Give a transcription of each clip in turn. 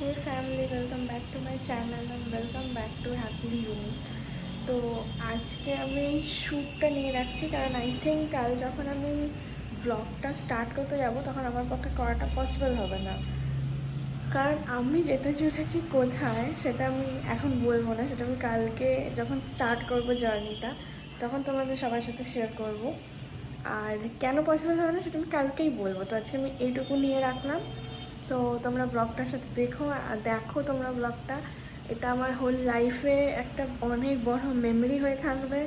Hey family, welcome back to my channel and welcome back to Happily Uni. তো আজকে আমি শ্যুটটা নিয়ে রাখছি কারণ আই থিঙ্ক কাল যখন আমি ব্লগটা স্টার্ট করতে যাব তখন আমার পক্ষে করাটা পসিবল হবে না, কারণ আমি যেতে চলেছি কোথায় সেটা আমি এখন বলবো না, সেটা আমি কালকে যখন স্টার্ট করব জার্নিটা তখন তোমাদের সবার সাথে শেয়ার করব। আর কেন পসিবল হবে না সেটা আমি কালকেই বলবো। তো আজকে আমি এইটুকু নিয়ে রাখলাম। তো তোমরা ব্লগটার সাথে দেখো তোমরা ব্লগটা। এটা আমার হোল লাইফে একটা অনেক বড় মেমরি হয়ে থাকবে।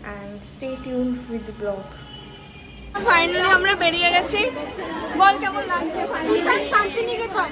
And stay tuned with the blog. Finally আমরা বেরিয়ে গেছি। বল কেমন লাগছে? ফাইনালি শান্তিনিকেতন।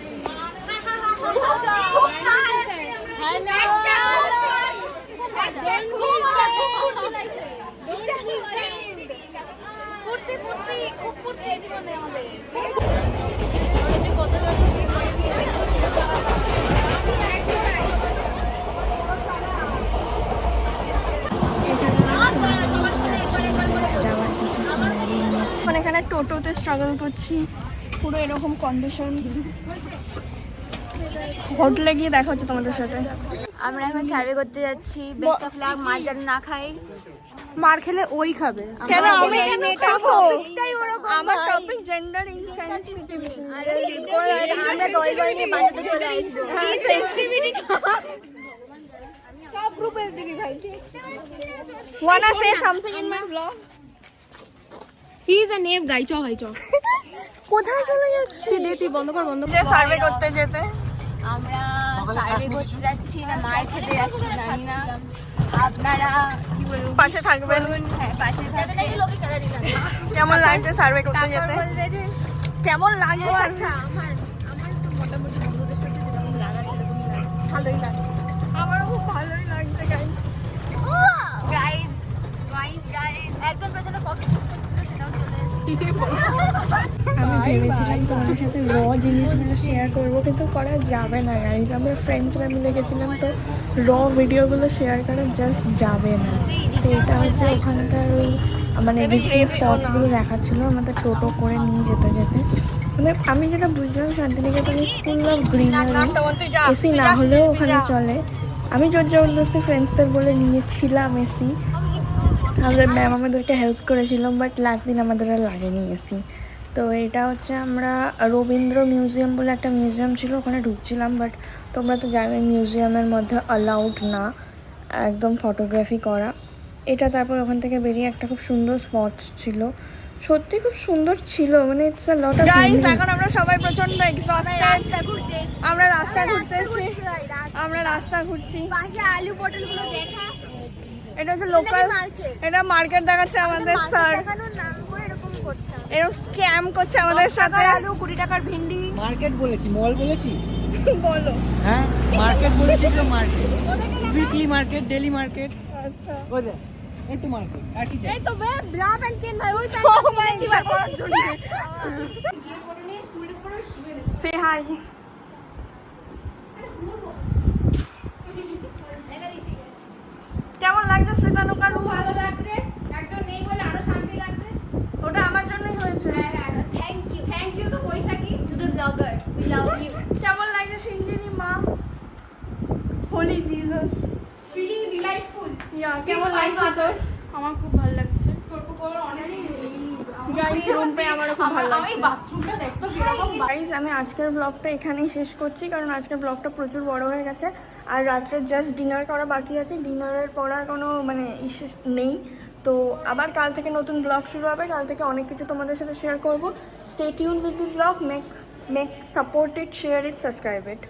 এখানে টোটোতে স্ট্রাগল করছি, পুরো এরকম কন্ডিশন। হোটেলে গিয়ে দেখা হচ্ছে তোমাদের সাথে। আমরা এখন সার্ভে করতে যাচ্ছি। Best of luck. মার যেন না খাই। মার খেলে ওই খাবে। কেন আমি খাবো? আমার টপিক জেন্ডার ইনসেনসিটিভিটি। আমরা দল দল নিয়ে বাজাতে চলে আসবো। হ্যাঁ, সেনসিটিভিটি। সব গ্রুপের দিকে ভাই। Wanna say something in my vlog? He is a nave guy. চ ভাই চ। কোথায় চলে যাচ্ছি? তুই বন্ধ কর বন্ধ কর। সার্ভে করতে যেতে আমরা সার্ভে করতে যাচ্ছি না মার খেতে যাচ্ছি জানি না। আপনারা কি বলবো পাশে থাকবেন। হ্যাঁ পাশে থাকবেন। কেমন লাগছে সার্ভে করতে যেতে? কেমন লাগছে? আচ্ছা আমার তো মোটামুটি বন্ধুদের সাথে যেরকম লাগার সেরকম ভালোই লাগে। আমারও খুব ভালোই লাগছে গাইস। গাইস একজন পেছনে ফটো করছিল সেটাও চলে এসেছে। আমি ভেবেছিলাম তোমাদের সাথে র জিনিসগুলো শেয়ার করবো, কিন্তু করা যাবে না গাইজ। আমরা ফ্রেন্ডসরা মিলে গেছিলাম, তো র ভিডিওগুলো শেয়ার করা জাস্ট যাবে না। তো এটা হচ্ছে ওখানকার ওই মানে ভিজিটিং স্পটসগুলো দেখাচ্ছিলো আমাদের টোটো করে নিয়ে যেতে যেতে। মানে আমি যেটা বুঝলাম Santiniketan is full of greenery. AC না হলেও ওখানে চলে। আমি জোর জবরদস্তি ফ্রেন্ডসদের বলে নিয়েছিলাম এসি। আমাদের ম্যাম আমাদেরকে হেল্প করেছিলাম, বাট লাস্ট দিন আমাদের আর লাগেনি এসি। তো এটা হচ্ছে আমরা রবীন্দ্র মিউজিয়াম বলে একটা মিউজিয়াম ছিল, ওখানে ঢুকছিলাম। বাট তোমরা তো জানোই মিউজিয়ামের মধ্যে অ্যালাউড না একদম ফটোগ্রাফি করা। এটা তারপর ওখান থেকে বেরিয়ে একটা খুব সুন্দর স্পটস ছিল, সত্যি খুব সুন্দর ছিল। মানে it's a lot of guys. এখন আমরা সবাই প্রচন্ড এক্সস্টেড। আমরা রাস্তা ঘুরতেছি। আমরা রাস্তা ঘুরছি। পাশে আলু পটলগুলো দেখা। এটা হচ্ছে লোকাল মার্কেট। এটা মার্কেট দেখাচ্ছে আমাদের স্যার। দেখানোর নাম করে এরকম করছে। এরকম স্ক্যাম করছে আমাদের সাথে। আলু 20 টাকার ভিন্ডি। মার্কেট বলেছি, মল বলেছি? বলো। হ্যাঁ মার্কেট বলেছি তো। Market weekly market, daily market. আচ্ছা ওই দেখ এই তো মার্কেট। আর কি চাই? এই তো বে ব্রা প্যান্ট কিন ভাই। ওই প্যান্টটা কিনেছি ভাই পরার জন্য। সে হাই। কেমন লাগছে শ্রীতানুকার? ভালো লাগছে। একজন নেই বলে আরো শান্তি লাগছে। ওটা আমার জন্যই হয়েছে। থ্যাংক ইউ তো Baishakhi to the blogger. We love you. কেমন লাগছে সিঞ্জিনি মা? Holy Jesus. Feeling delightful. Yeah কেমন লাগছে তোর? আমার খুব ভালো লাগছে। তোর খুব অনেস্টলি গাইস রুম পে আমারও খুব ভালো লাগছে। আমি বাথরুমটা দেখতো কিরকম। গাইস আমি আজকের ব্লগটা এখানেই শেষ করছি, কারণ আজকের ব্লগটা প্রচুর বড় হয়ে গেছে। আর রাত্রে জাস্ট ডিনার করা বাকি আছে। ডিনারের পর আর কোনো মানে ইস্যু নেই। তো আবার কাল থেকে নতুন ব্লগ শুরু হবে। কাল থেকে অনেক কিছু তোমাদের সাথে শেয়ার করবো। Stay tune with the blog. Make support it, share it, subscribe it.